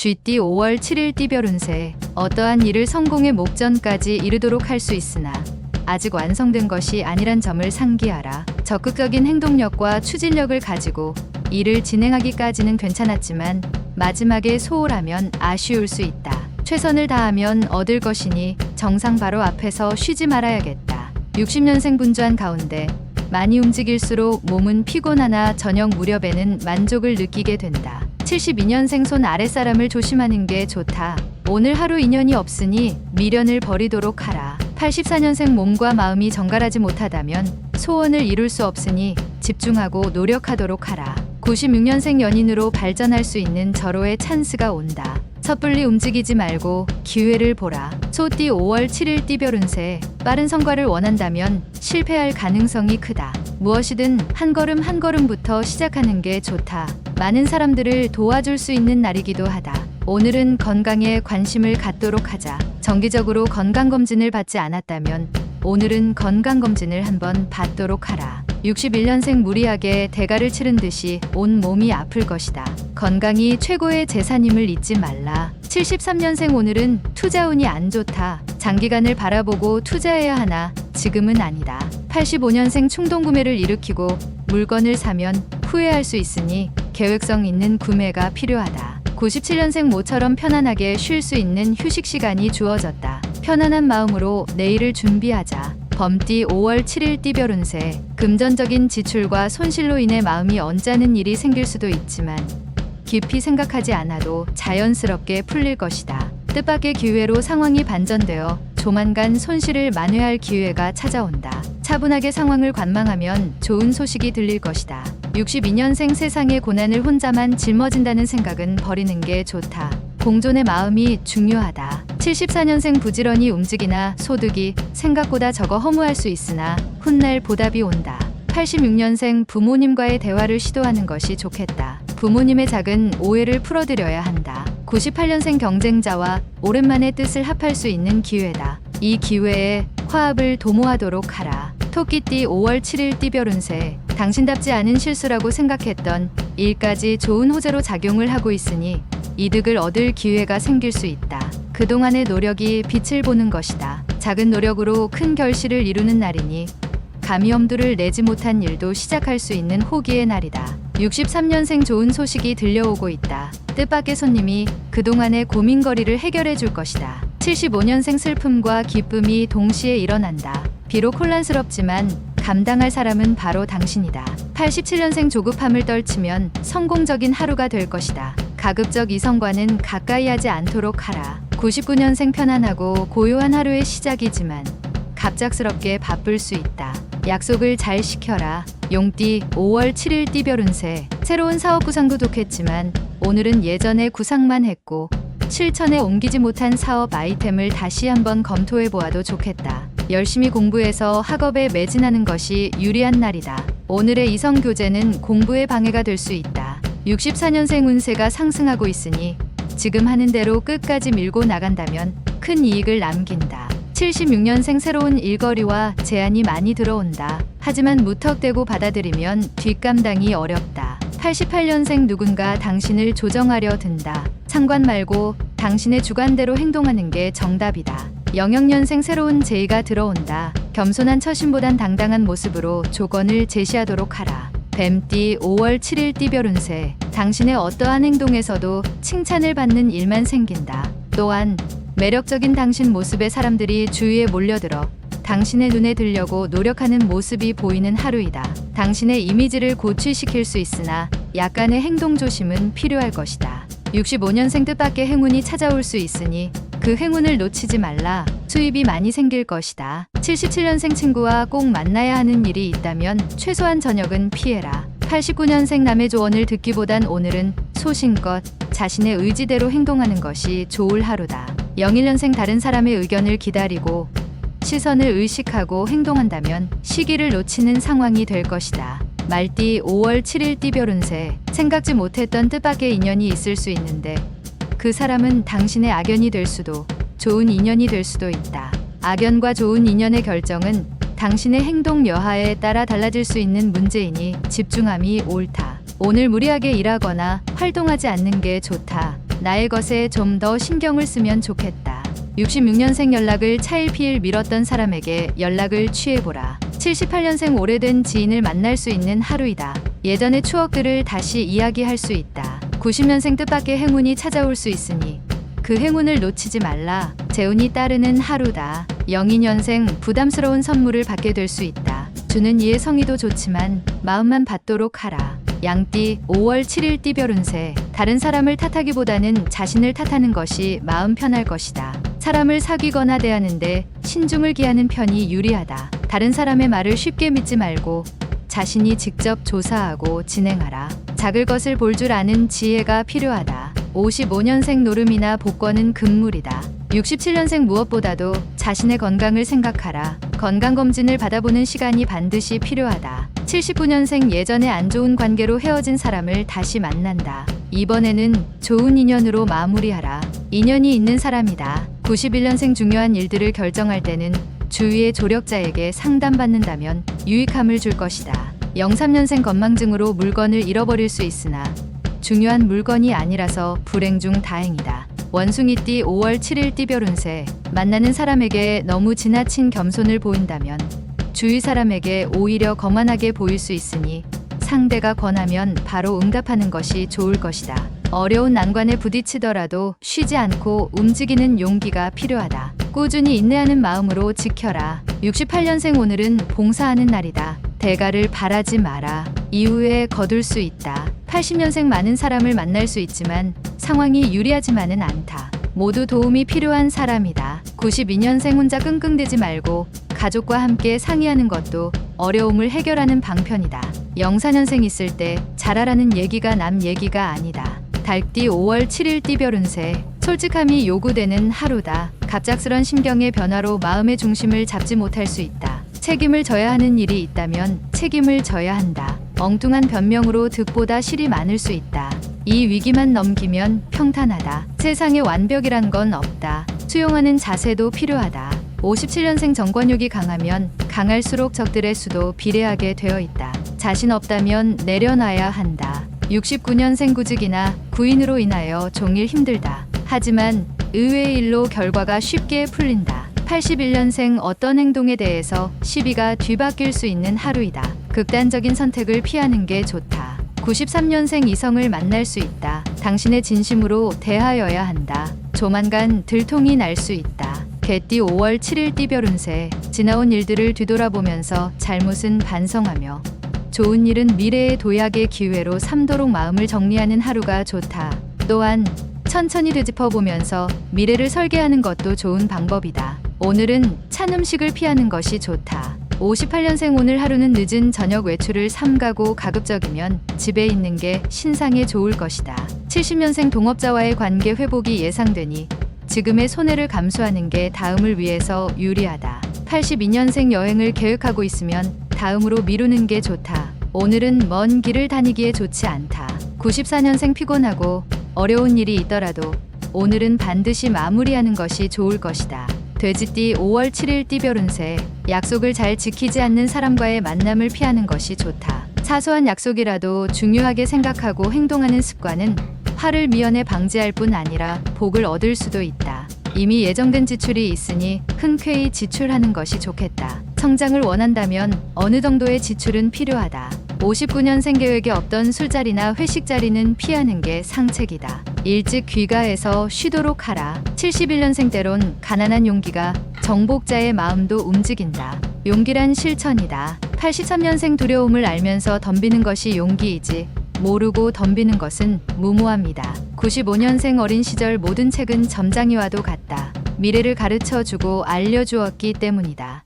쥐띠 5월 7일 띠별 운세. 어떠한 일을 성공의 목전까지 이르도록 할 수 있으나 아직 완성된 것이 아니란 점을 상기하라. 적극적인 행동력과 추진력을 가지고 일을 진행하기까지는 괜찮았지만 마지막에 소홀하면 아쉬울 수 있다. 최선을 다하면 얻을 것이니 정상 바로 앞에서 쉬지 말아야겠다. 60년생 분주한 가운데 많이 움직일수록 몸은 피곤하나 저녁 무렵에는 만족을 느끼게 된다. 72년생 손 아랫사람을 조심하는 게 좋다. 오늘 하루 인연이 없으니 미련을 버리도록 하라. 84년생 몸과 마음이 정갈하지 못하다면 소원을 이룰 수 없으니 집중하고 노력하도록 하라. 96년생 연인으로 발전할 수 있는 절호의 찬스가 온다. 섣불리 움직이지 말고 기회를 보라. 소띠 5월 7일 띠별 운세. 빠른 성과를 원한다면 실패할 가능성이 크다. 무엇이든 한 걸음 한 걸음부터 시작하는 게 좋다. 많은 사람들을 도와줄 수 있는 날이기도 하다. 오늘은 건강에 관심을 갖도록 하자. 정기적으로 건강검진을 받지 않았다면 오늘은 건강검진을 한번 받도록 하라. 61년생 무리하게 대가를 치른 듯이 온 몸이 아플 것이다. 건강이 최고의 재산임을 잊지 말라. 73년생 오늘은 투자운이 안 좋다. 장기간을 바라보고 투자해야 하나 지금은 아니다. 85년생 충동구매를 일으키고 물건을 사면 후회할 수 있으니 계획성 있는 구매가 필요하다. 97년생 모처럼 편안하게 쉴 수 있는 휴식 시간이 주어졌다. 편안한 마음으로 내일을 준비하자. 범띠 5월 7일 띠별 운세. 금전적인 지출과 손실로 인해 마음이 언짢은 일이 생길 수도 있지만 깊이 생각하지 않아도 자연스럽게 풀릴 것이다. 뜻밖의 기회로 상황이 반전되어 조만간 손실을 만회할 기회가 찾아온다. 차분하게 상황을 관망하면 좋은 소식이 들릴 것이다. 62년생 세상의 고난을 혼자만 짊어진다는 생각은 버리는 게 좋다. 공존의 마음이 중요하다. 74년생 부지런히 움직이나 소득이 생각보다 적어 허무할 수 있으나 훗날 보답이 온다. 86년생 부모님과의 대화를 시도하는 것이 좋겠다. 부모님의 작은 오해를 풀어드려야 한다. 98년생 경쟁자와 오랜만에 뜻을 합할 수 있는 기회다. 이 기회에 화합을 도모하도록 하라. 토끼띠 5월 7일 띠별 운세. 당신답지 않은 실수라고 생각했던 일까지 좋은 호재로 작용을 하고 있으니 이득을 얻을 기회가 생길 수 있다. 그동안의 노력이 빛을 보는 것이다. 작은 노력으로 큰 결실을 이루는 날이니 감히 엄두를 내지 못한 일도 시작할 수 있는 호기의 날이다. 63년생 좋은 소식이 들려오고 있다. 뜻밖의 손님이 그동안의 고민거리를 해결해 줄 것이다. 75년생 슬픔과 기쁨이 동시에 일어난다. 비록 혼란스럽지만 감당할 사람은 바로 당신이다. 87년생 조급함을 떨치면 성공적인 하루가 될 것이다. 가급적 이성과는 가까이 하지 않도록 하라. 99년생 편안하고 고요한 하루의 시작이지만 갑작스럽게 바쁠 수 있다. 약속을 잘 지켜라. 용띠 5월 7일 띠별 운세. 새로운 사업 구상도 좋겠지만 오늘은 예전에 구상만 했고 실천에 옮기지 못한 사업 아이템을 다시 한번 검토해 보아도 좋겠다. 열심히 공부해서 학업에 매진하는 것이 유리한 날이다. 오늘의 이성 교제는 공부에 방해가 될 수 있다. 64년생 운세가 상승하고 있으니 지금 하는 대로 끝까지 밀고 나간다면 큰 이익을 남긴다. 76년생 새로운 일거리와 제안이 많이 들어온다. 하지만 무턱대고 받아들이면 뒷감당이 어렵다. 88년생 누군가 당신을 조정하려 든다. 상관 말고 당신의 주관대로 행동하는 게 정답이다. 영역년생 새로운 제의가 들어온다. 겸손한 처신보단 당당한 모습으로 조건을 제시하도록 하라. 뱀띠 5월 7일 띠별 운세. 당신의 어떠한 행동에서도 칭찬을 받는 일만 생긴다. 또한 매력적인 당신 모습에 사람들이 주위에 몰려들어 당신의 눈에 들려고 노력하는 모습이 보이는 하루이다. 당신의 이미지를 고취시킬 수 있으나 약간의 행동 조심은 필요할 것이다. 65년생 뜻밖의 행운이 찾아올 수 있으니 그 행운을 놓치지 말라. 수입이 많이 생길 것이다. 77년생 친구와 꼭 만나야 하는 일이 있다면 최소한 저녁은 피해라. 89년생 남의 조언을 듣기보단 오늘은 소신껏 자신의 의지대로 행동하는 것이 좋을 하루다. 01년생 다른 사람의 의견을 기다리고 시선을 의식하고 행동한다면 시기를 놓치는 상황이 될 것이다. 말띠 5월 7일 띠별 운세. 생각지 못했던 뜻밖의 인연이 있을 수 있는데 그 사람은 당신의 악연이 될 수도 좋은 인연이 될 수도 있다. 악연과 좋은 인연의 결정은 당신의 행동 여하에 따라 달라질 수 있는 문제이니 집중함이 옳다. 오늘 무리하게 일하거나 활동하지 않는 게 좋다. 나의 것에 좀 더 신경을 쓰면 좋겠다. 66년생 연락을 차일피일 미뤘던 사람에게 연락을 취해보라. 78년생 오래된 지인을 만날 수 있는 하루이다. 예전의 추억들을 다시 이야기할 수 있다. 90년생 뜻밖의 행운이 찾아올 수 있으니 그 행운을 놓치지 말라. 재운이 따르는 하루다. 02년생 부담스러운 선물을 받게 될 수 있다. 주는 이의 성의도 좋지만 마음만 받도록 하라. 양띠 5월 7일 띠별 운세. 다른 사람을 탓하기보다는 자신을 탓하는 것이 마음 편할 것이다. 사람을 사귀거나 대하는데 신중을 기하는 편이 유리하다. 다른 사람의 말을 쉽게 믿지 말고 자신이 직접 조사하고 진행하라. 작을 것을 볼 줄 아는 지혜가 필요하다. 55년생 노름이나 복권은 금물이다. 67년생 무엇보다도 자신의 건강을 생각하라. 건강검진을 받아보는 시간이 반드시 필요하다. 79년생 예전에 안 좋은 관계로 헤어진 사람을 다시 만난다. 이번에는 좋은 인연으로 마무리하라. 인연이 있는 사람이다. 91년생 중요한 일들을 결정할 때는 주위의 조력자에게 상담받는다면 유익함을 줄 것이다. 03년생 건망증으로 물건을 잃어버릴 수 있으나 중요한 물건이 아니라서 불행 중 다행이다. 원숭이띠 5월 7일 띠별 운세. 만나는 사람에게 너무 지나친 겸손을 보인다면 주위 사람에게 오히려 거만하게 보일 수 있으니 상대가 권하면 바로 응답하는 것이 좋을 것이다. 어려운 난관에 부딪히더라도 쉬지 않고 움직이는 용기가 필요하다. 꾸준히 인내하는 마음으로 지켜라. 68년생 오늘은 봉사하는 날이다. 대가를 바라지 마라. 이후에 거둘 수 있다. 80년생 많은 사람을 만날 수 있지만 상황이 유리하지만은 않다. 모두 도움이 필요한 사람이다. 92년생 혼자 끙끙대지 말고 가족과 함께 상의하는 것도 어려움을 해결하는 방편이다. 04년생 있을 때 잘하라는 얘기가 남 얘기가 아니다. 달띠 5월 7일 띠별 운세. 솔직함이 요구되는 하루다. 갑작스런 심경의 변화로 마음의 중심을 잡지 못할 수 있다. 책임을 져야 하는 일이 있다면 책임을 져야 한다. 엉뚱한 변명으로 득보다 실이 많을 수 있다. 이 위기만 넘기면 평탄하다. 세상에 완벽이란 건 없다. 수용하는 자세도 필요하다. 57년생 정권욕이 강하면 강할수록 적들의 수도 비례하게 되어 있다. 자신 없다면 내려놔야 한다. 69년생 구직이나 구인으로 인하여 종일 힘들다. 하지만 의외의 일로 결과가 쉽게 풀린다. 81년생 어떤 행동에 대해서 시비가 뒤바뀔 수 있는 하루이다. 극단적인 선택을 피하는 게 좋다. 93년생 이성을 만날 수 있다. 당신의 진심으로 대하여야 한다. 조만간 들통이 날 수 있다. 개띠 5월 7일 띠별 운세. 지나온 일들을 뒤돌아보면서 잘못은 반성하며 좋은 일은 미래의 도약의 기회로 삼도록 마음을 정리하는 하루가 좋다. 또한 천천히 되짚어보면서 미래를 설계하는 것도 좋은 방법이다. 오늘은 찬 음식을 피하는 것이 좋다. 58년생 오늘 하루는 늦은 저녁 외출을 삼가고 가급적이면 집에 있는 게 신상에 좋을 것이다. 70년생 동업자와의 관계 회복이 예상되니 지금의 손해를 감수하는 게 다음을 위해서 유리하다. 82년생 여행을 계획하고 있으면 다음으로 미루는 게 좋다. 오늘은 먼 길을 다니기에 좋지 않다. 94년생 피곤하고 어려운 일이 있더라도 오늘은 반드시 마무리하는 것이 좋을 것이다. 돼지띠 5월 7일 띠별 운세. 약속을 잘 지키지 않는 사람과의 만남을 피하는 것이 좋다. 사소한 약속이라도 중요하게 생각하고 행동하는 습관은 화를 미연에 방지할 뿐 아니라 복을 얻을 수도 있다. 이미 예정된 지출이 있으니 흔쾌히 지출하는 것이 좋겠다. 성장을 원한다면 어느 정도의 지출은 필요하다. 59년생 계획에 없던 술자리나 회식 자리는 피하는 게 상책이다. 일찍 귀가해서 쉬도록 하라. 71년생 때론 가난한 용기가 정복자의 마음도 움직인다. 용기란 실천이다. 83년생 두려움을 알면서 덤비는 것이 용기이지 모르고 덤비는 것은 무모합니다. 95년생 어린 시절 모든 책은 점장이와도 같다. 미래를 가르쳐주고 알려주었기 때문이다.